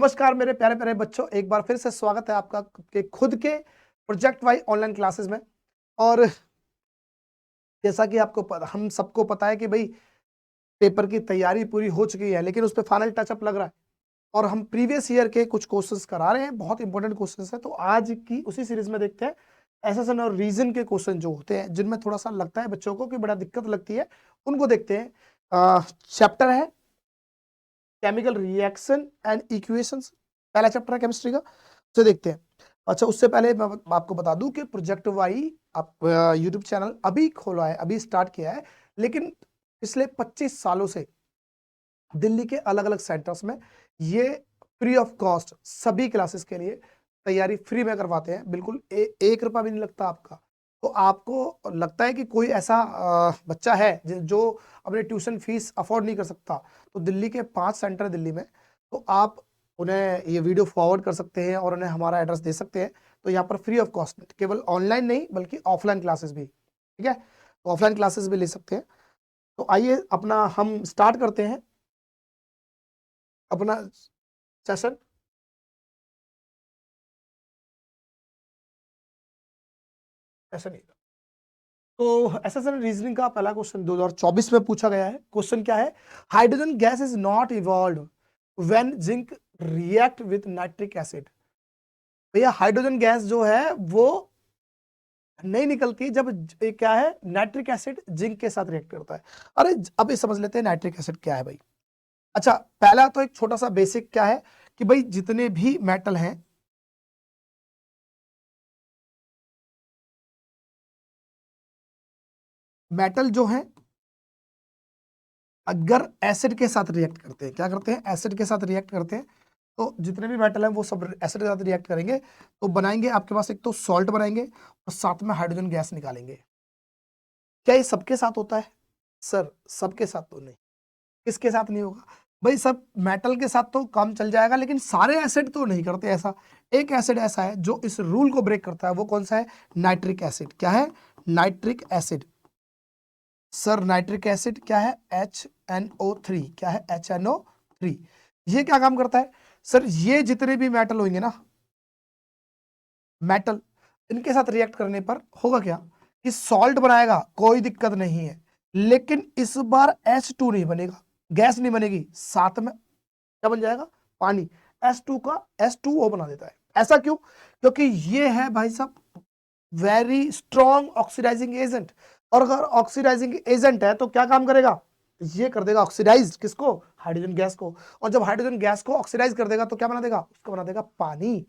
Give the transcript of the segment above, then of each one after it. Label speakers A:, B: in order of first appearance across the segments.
A: नमस्कार मेरे प्यारे प्यारे बच्चों, एक बार फिर से स्वागत है आपका के खुद के प्रोजेक्ट वाइज ऑनलाइन क्लासेस में। और जैसा कि हम सबको पता है कि भाई पेपर की तैयारी पूरी हो चुकी है, लेकिन उस पर फाइनल टचअप लग रहा है और हम प्रीवियस ईयर के कुछ क्वेश्चंस करा रहे हैं। बहुत इंपॉर्टेंट क्वेश्चंस है, तो आज की उसी सीरीज में देखते हैं एसेशन और रीजन के क्वेश्चन जो होते हैं, जिनमें थोड़ा सा लगता है बच्चों को कि बड़ा दिक्कत लगती है, उनको देखते हैं। चैप्टर है केमिकल रिएक्शन एंड इक्वेशंस, पहला चैप्टर है केमिस्ट्री का, उसे देखते हैं। अच्छा, उससे पहले मैं आपको बता दूं कि प्रोजेक्ट वाई आप यूट्यूब चैनल अभी खोला है, अभी स्टार्ट किया है, लेकिन पिछले 25 सालों से दिल्ली के अलग अलग सेंटर्स में ये फ्री ऑफ कॉस्ट सभी क्लासेस के लिए तैयारी फ्री में करवाते हैं। बिल्कुल 1 रुपया भी नहीं लगता आपका। तो आपको लगता है कि कोई ऐसा बच्चा है जो अपने ट्यूशन फीस अफोर्ड नहीं कर सकता, तो दिल्ली के 5 सेंटर दिल्ली में, तो आप उन्हें ये वीडियो फॉरवर्ड कर सकते हैं और उन्हें हमारा एड्रेस दे सकते हैं। तो यहाँ पर फ्री ऑफ कॉस्ट केवल ऑनलाइन नहीं बल्कि ऑफलाइन क्लासेस भी, ठीक है, तो ऑफलाइन क्लासेस भी ले सकते हैं। तो आइए अपना हम स्टार्ट करते हैं अपना सेशन। ऐसा नहीं था। तो एसएसएल रीजनिंग का पहला क्वेश्चन 2024 में पूछा गया है। क्वेश्चन क्या है? Hydrogen gas is not evolve when zinc react with nitric acid. भैया हाइड्रोजन गैस जो है वो नहीं निकलती जब क्या है, नाइट्रिक एसिड जिंक के साथ रिएक्ट करता है। अरे अब ये समझ लेते हैं नाइट्रिक एसिड क्या है भाई। अच्छा, पहला तो एक छोटा सा बेसिक क्या है कि भाई जितने भी मेटल हैं, मेटल जो है अगर एसिड के साथ रिएक्ट करते हैं, क्या करते हैं, एसिड के साथ रिएक्ट करते हैं, तो जितने भी मेटल हैं वो सब एसिड के साथ रिएक्ट करेंगे, तो बनाएंगे आपके पास एक तो सॉल्ट बनाएंगे और साथ में हाइड्रोजन गैस निकालेंगे। क्या ये सबके साथ होता है? सर सबके साथ तो नहीं। किसके साथ नहीं होगा भाई? सब मेटल के साथ तो काम चल जाएगा, लेकिन सारे एसिड तो नहीं करते ऐसा। एक एसिड ऐसा है जो इस रूल को ब्रेक करता है, वो कौन सा है? Nitric acid. क्या है? Nitric acid. Sir nitric acid क्या है? HNO3। क्या है? HNO3। ये क्या काम करता है? सर ये जितने भी मेटल होंगे ना, मेटल, इनके साथ रिएक्ट करने पर होगा क्या कि सॉल्ट बनाएगा, कोई दिक्कत नहीं है, लेकिन इस बार H2 नहीं बनेगा, गैस नहीं बनेगी, साथ में क्या बन जाएगा? पानी। H2 का H2O बना देता है। ऐसा क्यों? क्योंकि ये है भाई साहब वेरी स्ट्रॉन्ग ऑक्सीडाइजिंग एजेंट, और अगर ऑक्सीडाइजिंग एजेंट है तो क्या काम करेगा? ये कर देगा ऑक्सीडाइज, किसको? हाइड्रोजन गैस को। और जब हाइड्रोजन गैस को ऑक्सीडाइज कर देगा तो क्या बना देगा? उसको बना देगा पानी।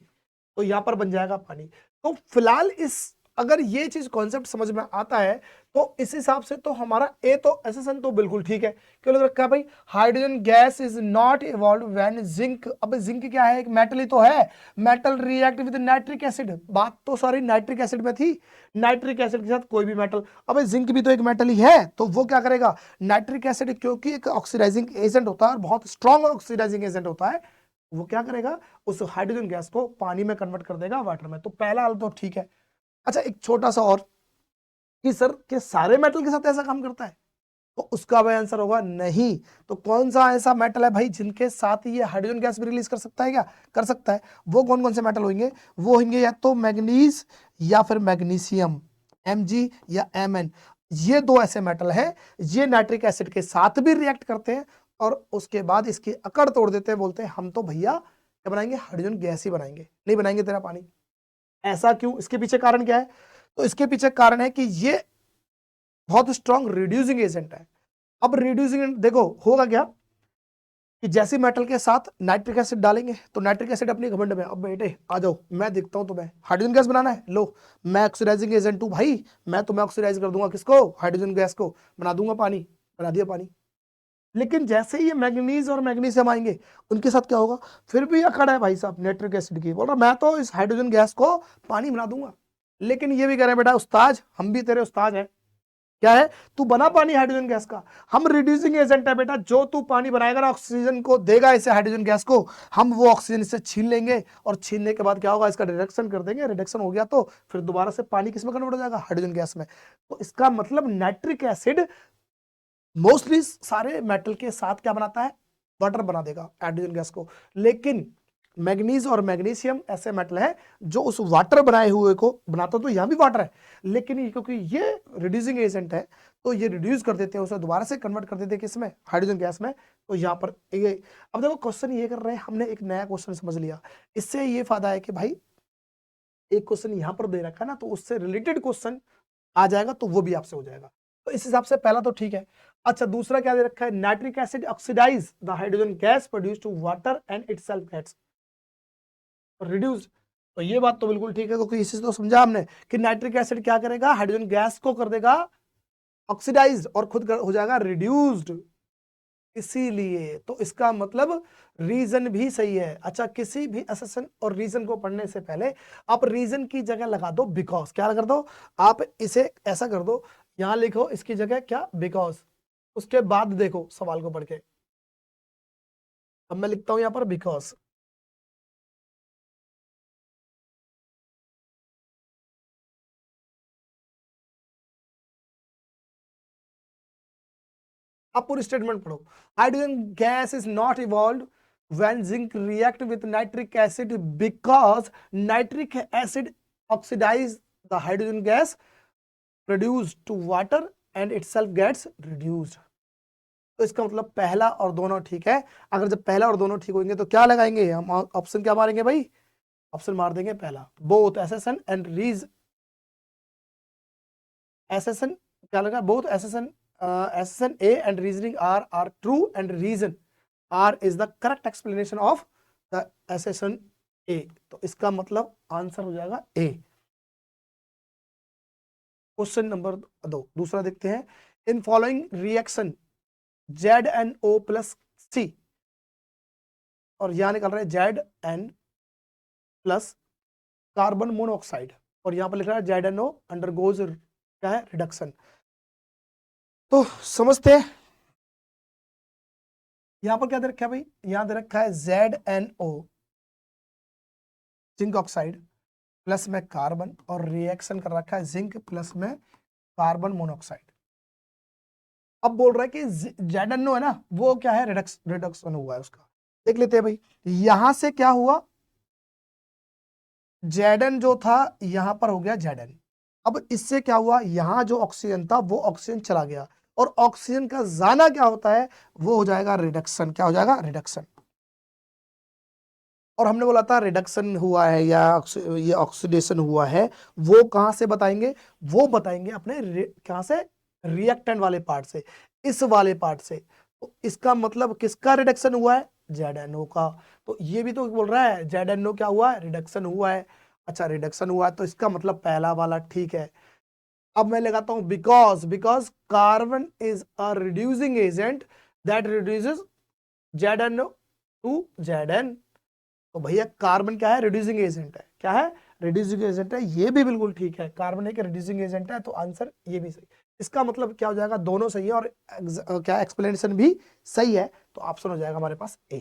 A: तो यहां पर बन जाएगा पानी। तो फिलहाल अगर ये चीज कॉन्सेप्ट समझ में आता है तो इस हिसाब से तो हमारा ए तो एसेसन तो बिल्कुल ठीक है। क्यों लग रखा है भाई? Hydrogen gas is not evolve when zinc. अब जिंक क्या है? एक मेटल ही तो है। Metal react with nitric acid. बात तो सारी नाइट्रिक एसिड में थी। नाइट्रिक एसिड के साथ कोई भी मेटल, अब जिंक भी तो एक मेटल ही है, तो वो क्या करेगा? नाइट्रिक एसिड क्योंकि एक ऑक्सीडाइजिंग एजेंट होता है और बहुत स्ट्रॉन्ग ऑक्सीडाइजिंग एजेंट होता है, वो क्या करेगा? उस हाइड्रोजन गैस को पानी में कन्वर्ट कर देगा, वाटर में। तो पहला हाल तो ठीक है। अच्छा, एक छोटा सा और कि सर के सारे मेटल के साथ ऐसा काम करता है, तो उसका भाई आंसर होगा नहीं। तो कौन सा ऐसा मेटल है भाई जिनके साथ ये हाइड्रोजन गैस भी रिलीज कर सकता है? क्या कर सकता है? वो कौन कौन से मेटल होंगे? वो होंगे या तो मैग्नीज या फिर मैग्नीशियम, Mg या Mn। ये दो ऐसे मेटल हैं, ये नाइट्रिक एसिड के साथ भी रिएक्ट करते हैं और उसके बाद इसकी अकड़ तोड़ देते हैं, बोलते हैं हम तो भैया क्या बनाएंगे? हाइड्रोजन गैस ही बनाएंगे, नहीं बनाएंगे तेरा पानी। ऐसा क्यों? इसके पीछे कारण क्या है? तो इसके पीछे कारण है कि ये बहुत स्ट्रॉन्ग रिड्यूसिंग एजेंट है। अब रिड्यूसिंग देखो होगा क्या कि जैसे मेटल के साथ नाइट्रिक एसिड डालेंगे तो नाइट्रिक एसिड अपनी घमंड में, अब बेटे आ जाओ मैं दिखता हूं तुम्हें, हाइड्रोजन गैस बनाना है, लो मैं ऑक्सीडाइजिंग एजेंट हूं भाई, मैं तुम्हें ऑक्सीडाइज कर दूंगा, किसको? हाइड्रोजन गैस को, बना दूंगा पानी, बना दिया पानी। लेकिन जैसे ही ये मैग्नीज और मैग्नीशियम आएंगे, उनके साथ क्या होगा? फिर भी अकड़ है भाई साहब नाइट्रिक एसिड की, बोल रहा मैं तो इस हाइड्रोजन गैस को पानी बना दूंगा। लेकिन ये भी कह रहे हैं बेटा उस्ताद, हम भी तेरे उस्ताद हैं, क्या है? तू बना पानी हाइड्रोजन गैस का, हम रिड्यूसिंग एजेंट है बेटा, जो तू पानी बनाएगा ना ऑक्सीजन को देगा इसे, हाइड्रोजन गैस को, हम वो ऑक्सीजन इससे छीन लेंगे और छीनने के बाद क्या होगा? इसका रिडक्शन कर देंगे, रिडक्शन हो गया तो फिर दोबारा से पानी किस में कन्वर्ट हो जाएगा? हाइड्रोजन गैस में। तो इसका मतलब नाइट्रिक एसिड मोस्टली सारे मेटल के साथ क्या बनाता है? वाटर बना देगा हाइड्रोजन गैस को। लेकिन मैग्नीज और मैग्नीशियम ऐसे मेटल है जो उस वाटर बनाए हुए को बनाता, तो यहाँ भी वाटर है, लेकिन क्योंकि ये रिड्यूसिंग एजेंट है तो ये रिड्यूस कर देते हैं, उसे दोबारा से कन्वर्ट कर देते हैं किसमें, हाइड्रोजन गैस में। तो यहाँ पर ये, अब देखो क्वेश्चन ये कर रहे हैं, हमने एक नया क्वेश्चन समझ लिया। इससे ये फायदा है कि भाई एक क्वेश्चन यहाँ पर दे रखा ना, तो उससे रिलेटेड क्वेश्चन आ जाएगा तो वो भी आपसे हो जाएगा। तो इस हिसाब से पहला तो ठीक है। अच्छा, दूसरा क्या दे रखा है, nitric acid oxidize the hydrogen gas produce to water and itself gets reduced. तो ये बात तो बिल्कुल ठीक है, क्योंकि इसी से तो समझा हमने कि नाइट्रिक एसिड क्या करेगा, हाइड्रोजन गैस को कर देगा ऑक्सीडाइज और खुद हो जाएगा रिड्यूस्ड, इसीलिए। तो इसका मतलब रीजन भी सही है। अच्छा, किसी भी असर्शन और रीजन को पढ़ने से पहले आप रीजन की जगह लगा दो बिकॉज, क्या कर दो आप इसे ऐसा कर दो, यहां लिखो इसकी जगह क्या, बिकॉज, उसके बाद देखो सवाल को पढ़ के। अब मैं लिखता हूं यहां पर बिकॉज, अब पूरी स्टेटमेंट पढ़ो। Hydrogen gas is not evolve when zinc react with nitric acid because nitric acid oxidize the hydrogen gas produced to water and itself gets reduced। तो इसका मतलब पहला और दोनों ठीक है। अगर जब पहला और दोनों ठीक होंगे तो क्या लगाएंगे हम, ऑप्शन क्या मारेंगे भाई, ऑप्शन मार देंगे पहला, बोथ एसेसन एंड रीज, एसेसन क्या लगा, both assertion assertion A and reasoning R true and reason R is the correct explanation of the assertion A. तो इसका मतलब आंसर हो जाएगा ए। क्वेश्चन नंबर 2 दूसरा देखते हैं, in following reaction ZnO plus C, और यहां निकल रहा है Zn प्लस कार्बन मोनोऑक्साइड, और यहां पर लिख रहा है ZnO अंडरगोज क्या है, रिडक्शन। तो समझते हैं यहां पर क्या दे रखा है भाई, यहां दे रखा है ZnO जिंक ऑक्साइड प्लस में कार्बन, और रिएक्शन कर रखा है जिंक प्लस में कार्बन मोनोऑक्साइड। अब बोल रहा है कि ZnO है ना, वो क्या है, रिडक्शन हुआ है उसका। देख लेते हैं भाई, यहां से क्या हुआ, Zn जो था यहां पर हो गया Zn। अब इससे क्या हुआ, यहां जो ऑक्सीजन था वो ऑक्सीजन चला गया, और ऑक्सीजन का जाना क्या होता है, वो हो जाएगा रिडक्शन। क्या हो जाएगा, रिडक्शन। और हमने बोला था रिडक्शन हुआ है या ये ऑक्सीडेशन हुआ है, वो कहां से बताएंगे, वो बताएंगे अपने कहां से, रिएक्टेंट वाले पार्ट से, इस वाले पार्ट से। तो इसका मतलब किसका रिडक्शन हुआ है, ZnO का। तो ये भी तो बोल रहा है ZnO क्या हुआ है, रिडक्शन हुआ है। अच्छा, रिडक्शन हुआ है तो इसका मतलब पहला वाला ठीक है। अब मैं लगाता हूं because, because carbon is a reducing agent that reduces ZnO to Zn। तो भैया कार्बन क्या है, रिड्यूसिंग एजेंट है, क्या है, रिड्यूसिंग एजेंट है, ये भी बिल्कुल ठीक है, कार्बन एक रिड्यूसिंग एजेंट है, तो आंसर ये भी सही। इसका मतलब क्या हो जाएगा, दोनों सही है, और क्या एक्सप्लेनेशन भी सही है, तो ऑप्शन हो जाएगा हमारे पास ए।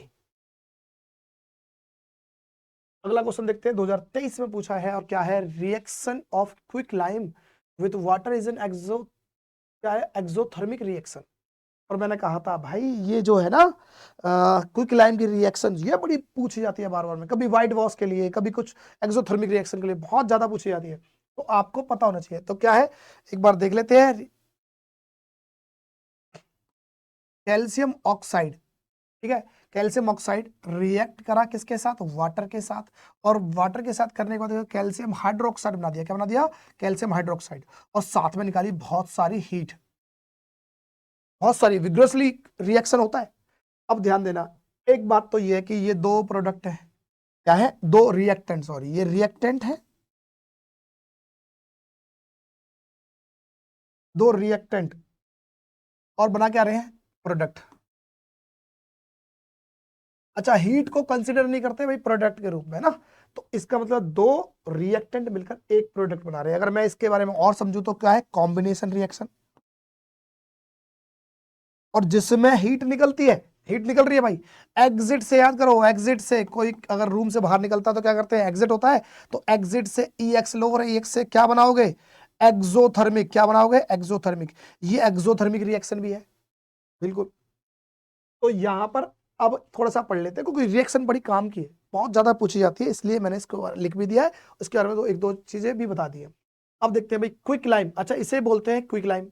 A: अगला क्वेश्चन देखते हैं, 2023 में पूछा है, और क्या है, reaction of quick lime with water is N क्या है, एक्सोथर्मिक रिएक्शन। और मैंने कहा था भाई ये जो है ना क्विक लाइम की रिएक्शन, ये बड़ी पूछी जाती है बार बार में, कभी व्हाइट वॉश के लिए, कभी कुछ एक्सोथर्मिक रिएक्शन के लिए बहुत ज्यादा पूछी जाती है, तो आपको पता होना चाहिए। तो क्या है, एक बार देख लेते हैं। कैल्शियम ऑक्साइड, ठीक है, कैल्शियम ऑक्साइड रिएक्ट करा किसके साथ, वाटर के साथ, और वाटर के साथ करने के बाद कैल्शियम हाइड्रोक्साइड बना दिया, क्या बना दिया, कैल्शियम हाइड्रोक्साइड, और साथ में निकाली बहुत सारी हीट, बहुत सारी विग्रसली रिएक्शन होता है। अब ध्यान देना, एक बात तो ये है कि ये दो प्रोडक्ट है, क्या है, दो रिएक्टेंट, सॉरी ये रिएक्टेंट है, दो रिएक्टेंट, और बना क्या रहे हैं, प्रोडक्ट। अच्छा, हीट को कंसीडर नहीं करते भाई प्रोडक्ट के रूप में ना, तो इसका मतलब दो रिएक्टेंट मिलकर एक प्रोडक्ट बना रहे हैं। अगर मैं इसके बारे में और समझू तो क्या है, कॉम्बिनेशन रिएक्शन, और जिसमें हीट निकलती है, हीट निकल रही है भाई, एग्जिट से याद करो, एग्जिट से कोई अगर रूम से बाहर निकलता है तो क्या करते हैं, एग्जिट होता है, तो एग्जिट से EX लो, और EX से क्या बनाओगे, एक्सोथर्मिक, क्या बनाओगे, एक्सोथर्मिक। ये एक्सोथर्मिक रिएक्शन भी है, बिल्कुल। तो यहां पर अब थोड़ा सा पढ़ लेते हैं, क्योंकि रिएक्शन बड़ी काम की है, बहुत ज्यादा पूछी जाती है, इसलिए मैंने इसको लिख भी दिया है, उसके बारे में तो एक दो चीजें भी बता दी है। अब देखते हैं भाई क्विक लाइम। अच्छा, इसे बोलते हैं क्विक लाइम,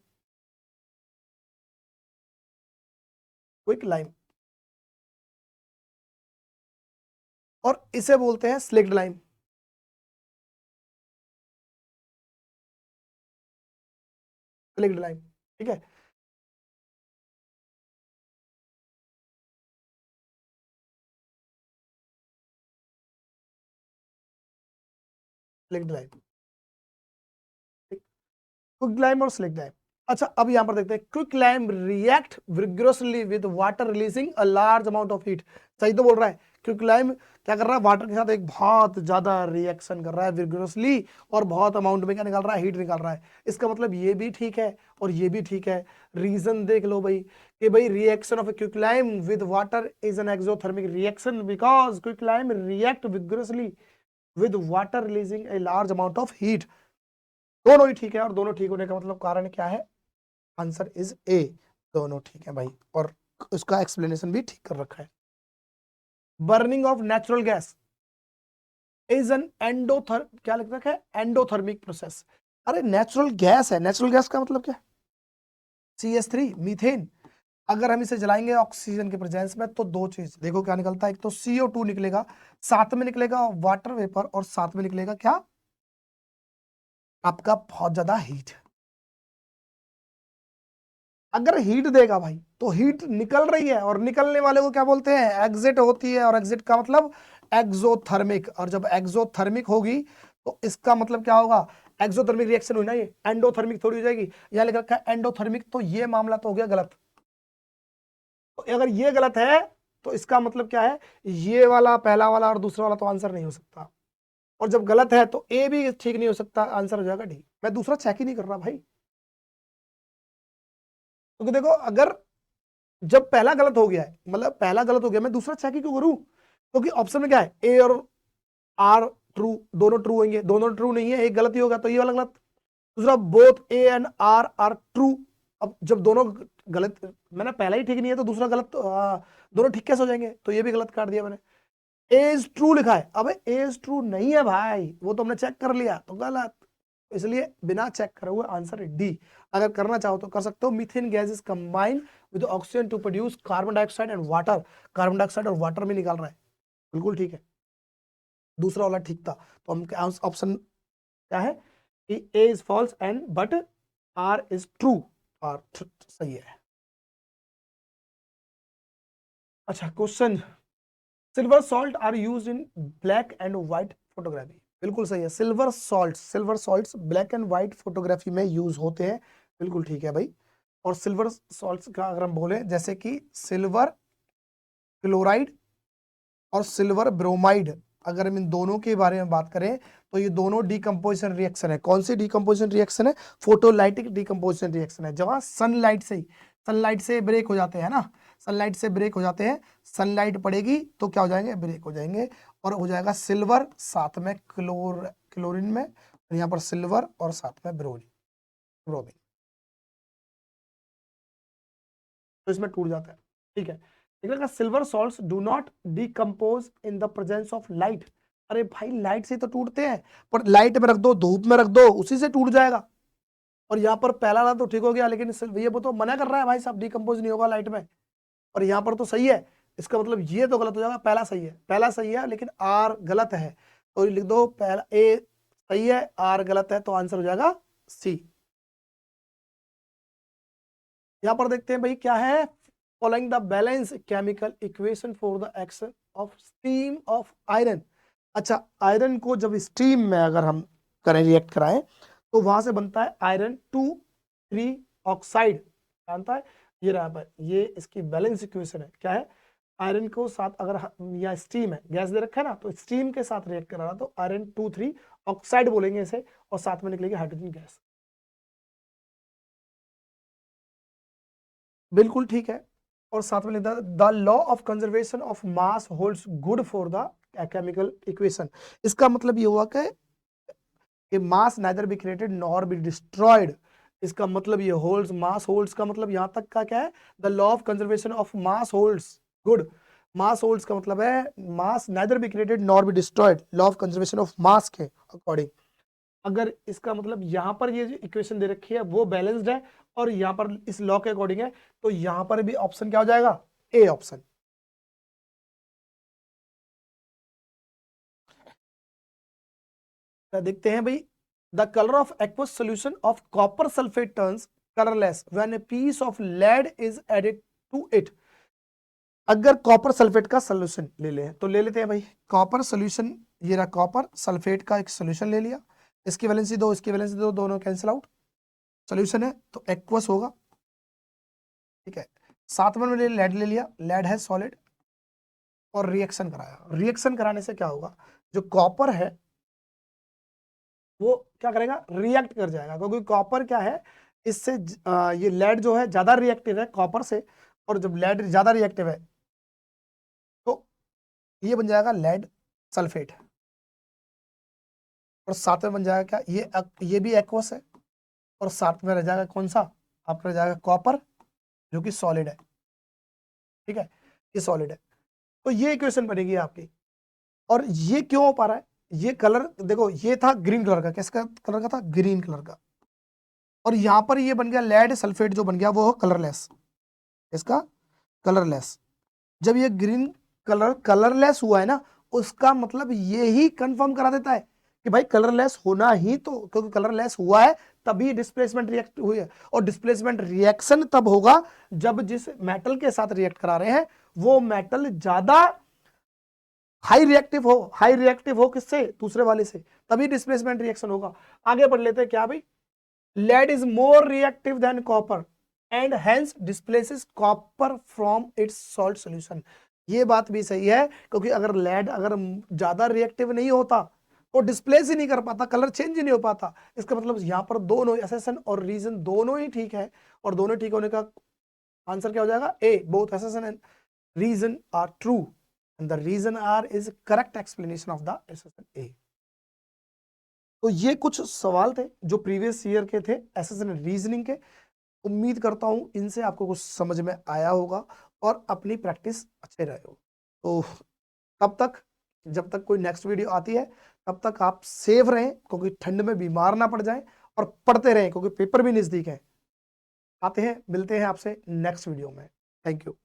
A: क्विक लाइम, और इसे बोलते हैं स्लिक्ड लाइम, स्लिक्ड लाइम। ठीक है, स्लिक्ड लाइम, क्विक लाइम और स्लिक्ड लाइम। अच्छा, अब यहां पर देखते हैं quick lime react vigorously with water releasing a large amount of heat. सही तो बोल रहा है, क्विक लाइम क्या कर रहा है, वाटर के साथ एक बहुत ज्यादा रिएक्शन कर रहा है विग्रोसली, और बहुत अमाउंट में क्या निकाल रहा है, हीट निकाल रहा है। इसका मतलब ये भी ठीक है और ये भी ठीक है। रीजन देख लो भाई कि भाई reaction of quick lime with water is an exothermic reaction because quick lime react vigorously with water releasing a large amount of heat. दोनों ही ठीक है, और दोनों ठीक होने का मतलब कारण क्या है, आंसर इज ए, दोनों ठीक है भाई, और उसका एक्सप्लेनेशन भी ठीक कर रखा है। Burning of natural gas is an endotherm क्या लिख रखा है, एंडोथर्मिक प्रोसेस। अरे नेचुरल गैस है, नेचुरल गैस का मतलब क्या है, CH3 मीथेन। अगर हम इसे जलाएंगे ऑक्सीजन के प्रेजेंस में तो दो चीज देखो क्या निकलता है, एक तो CO2 निकलेगा, साथ में निकलेगा वाटर वेपर, और साथ में निकलेगा क्या, आपका बहुत ज्यादा हीट। अगर हीट देगा भाई तो हीट निकल रही है, और निकलने वाले को क्या बोलते हैं, एग्जिट होती है, और एग्जिट का मतलब एक्सोथर्मिक, और जब एक्सोथर्मिक होगी तो इसका मतलब क्या होगा, एक्सोथर्मिक रिएक्शन हुई ना, ये एंडोथर्मिक थोड़ी हो जाएगी। यहां लिख रखा है एंडोथर्मिक, तो ये मामला तो हो गया गलत। तो अगर ये गलत है तो इसका मतलब क्या है, ये वाला पहला वाला और दूसरा वाला तो आंसर नहीं हो सकता, और जब गलत है तो ए भी ठीक नहीं हो सकता, आंसर हो जाएगा डी। मैं दूसरा चेक ही नहीं कर रहा भाई, क्योंकि देखो अगर जब पहला गलत हो गया है, मतलब पहला गलत हो गया, मैं दूसरा चेक ही क्यों करूं, क्योंकि ऑप्शन में क्या है, ए और आर ट्रू, दोनों ट्रू होंगे, दोनों ट्रू नहीं है, एक गलत ही होगा, तो ये वाला गलत। दूसरा both A and R are true. अब जब दोनों गलत, मैंने पहला ही ठीक नहीं है तो दूसरा गलत, दोनों ठीक कैसे हो जाएंगे, तो ये भी गलत काट दिया मैंने। ए इज ट्रू लिखा है, अब ए इज ट्रू नहीं है भाई, वो तो हमने चेक कर लिया तो गलत, इसलिए बिना चेक करे हुए आंसर है डी। अगर करना चाहो तो कर सकते हो। Methane gas is combined with oxygen to produce carbon dioxide and water, carbon dioxide और वाटर में निकाल रहा है, बिल्कुल ठीक है, दूसरा वाला ठीक था। तो हम ऑप्शन क्या है कि A is false and but R is true, R सही है। अच्छा question, silver salt are used in black and white photography. बिल्कुल सही है, silver salts black and white photography में यूज होते हैं, बिल्कुल ठीक है भाई। और सिल्वर सॉल्ट्स का अगर हम बोले, जैसे कि सिल्वर क्लोराइड और सिल्वर ब्रोमाइड, अगर हम इन दोनों के बारे में बात करें तो ये दोनों डिकम्पोजिशन रिएक्शन है। कौन सी डिकम्पोजिशन रिएक्शन है, फोटोलाइटिक डिकम्पोजिशन रिएक्शन है, जहां सनलाइट से ब्रेक हो जाते हैं ना, सनलाइट से ब्रेक हो जाते हैं, सनलाइट पड़ेगी तो क्या हो जाएंगे, ब्रेक हो जाएंगे, और हो जाएगा सिल्वर साथ में क्लोरीन में, यहाँ पर सिल्वर और साथ में ब्रोमीन, तो इसमें टूट जाता है। ठीक है, निकलेगा silver salts do not decompose in the presence of light. अरे भाई लाइट से तो टूटते हैं, पर लाइट में रख दो, धूप में रख दो, उसी से टूट जाएगा। और यहाँ पर पहला वाला तो ठीक हो गया, लेकिन ये वो तो मना कर रहा है भाई साहब, डिकम्पोज नहीं होगा लाइट में, और यहाँ पर तो सही है, इसका मतलब ये तो गलत हो जाएगा, पहला सही है, पहला सही है लेकिन आर गलत है, तो लिख दो पहला ए सही है, आर गलत है, तो आंसर हो जाएगा सी। यहाँ पर देखते हैं भाई क्या है, following the balance chemical equation for the action of steam of iron. अच्छा, आयरन को जब स्टीम में अगर हम करें, रिएक्ट कराएं, तो वहां से बनता है आयरन 2,3 ऑक्साइड, जानता है, ये रहा पर, ये इसकी बैलेंस इक्वेशन है, क्या है, आयरन को साथ अगर या स्टीम है, गैस दे रखा है ना, तो स्टीम के साथ रिएक्ट करा रहा तो आयरन 2,3 ऑक्साइड बोलेंगे इसे, और साथ में निकलेगी हाइड्रोजन गैस, बिल्कुल ठीक है। और साथ में लिखा the law of conservation of mass holds good for the chemical equation. इसका मतलब ये हुआ कि mass neither be created nor be destroyed, इसका मतलब ये होल्ड्स, मास होल्ड्स का मतलब यहां तक का क्या है, the law of conservation of mass holds good mass holds का मतलब है mass neither be created nor be destroyed, law of conservation of mass के अकॉर्डिंग। अगर इसका मतलब यहां पर ये जो इक्वेशन दे रखी है वो बैलेंस्ड है और यहां पर इस लॉ के अकॉर्डिंग है, तो यहां पर भी ऑप्शन क्या हो जाएगा, ए ऑप्शन। देखते हैं भाई, the colour of aqueous solution of copper sulphate turns colourless when a piece of lead is added to it. अगर कॉपर सल्फेट का सोल्यूशन ले ले तो ले लेते हैं भाई, कॉपर सोल्यूशन, ये रहा कॉपर सल्फेट का एक सोल्यूशन ले लिया, इसकी वैलेंसी दो, इसकी वैलेंसी दो, दोनों कैंसिल आउट, सोल्यूशन है तो एक्वस होगा, ठीक है। साथ में मैंने लेड ले लिया, लेड है सॉलिड, और रिएक्शन कराया, रिएक्शन कराने से क्या होगा, जो कॉपर है वो क्या करेगा, रिएक्ट कर जाएगा, क्योंकि कॉपर क्या है, इससे ये लेड जो है ज्यादा रिएक्टिव है कॉपर से, और जब लेड ज्यादा रिएक्टिव है तो ये बन जाएगा लेड सल्फेट, और साथ में बन जाएगा क्या, ये भी एक्वस है, और साथ में रह जाएगा कौन सा, आपका रह जाएगा कॉपर, जो कि सॉलिड है, ठीक है, ये सॉलिड है। तो ये इक्वेशन बनेगी आपकी। और ये क्यों हो पा रहा है, ये कलर देखो, ये था ग्रीन कलर का, किसका कलर का था, ग्रीन कलर का, और यहां पर ये बन गया लेड सल्फेट, जो बन गया वो कलरलेस, इसका कलरलेस। जब ये ग्रीन कलर कलरलेस हुआ है ना, उसका मतलब ये ही कंफर्म करा देता है कि भाई कलरलेस होना ही, तो क्योंकि कलरलेस हुआ है तभी डिस्प्लेसमेंट रिएक्ट हुई है, और डिस्प्लेसमेंट रिएक्शन तब होगा जब जिस मेटल के साथ रिएक्ट करा रहे हैं वो मेटल ज्यादा हाई रिएक्टिव हो किससे, दूसरे वाले से, तभी डिस्प्लेसमेंट रिएक्शन होगा। आगे बढ़ लेते हैं क्या भाई, lead is more reactive than copper and hence displaces copper from its salt solution। ये बात भी सही है, क्योंकि अगर lead अगर ज्यादा रिएक्टिव नहीं होता तो डिस्प्लेस ही नहीं कर पाता, कलर चेंज ही नहीं हो पाता। इसका मतलब यहाँ पर दोनों assertion और रीजन दोनों ही ठीक है, और दोनों ठीक होने का आंसर क्या हो जाएगा, ए, both assertion and reason are true and the reason are is correct explanation of the assertion A। तो ये कुछ सवाल थे जो प्रीवियस ईयर के थे एसएस एंड रीजनिंग के। उम्मीद करता हूं इनसे आपको कुछ समझ में आया होगा और अपनी प्रैक्टिस अच्छे रहे हो। तो तब तक, जब तक कोई नेक्स्ट वीडियो आती है तब तक आप सेफ रहें, क्योंकि ठंड में बीमार ना पड़ जाएं, और पढ़ते रहें क्योंकि पेपर भी नजदीक है। आते हैं, मिलते हैं आपसे नेक्स्ट वीडियो में। Thank you.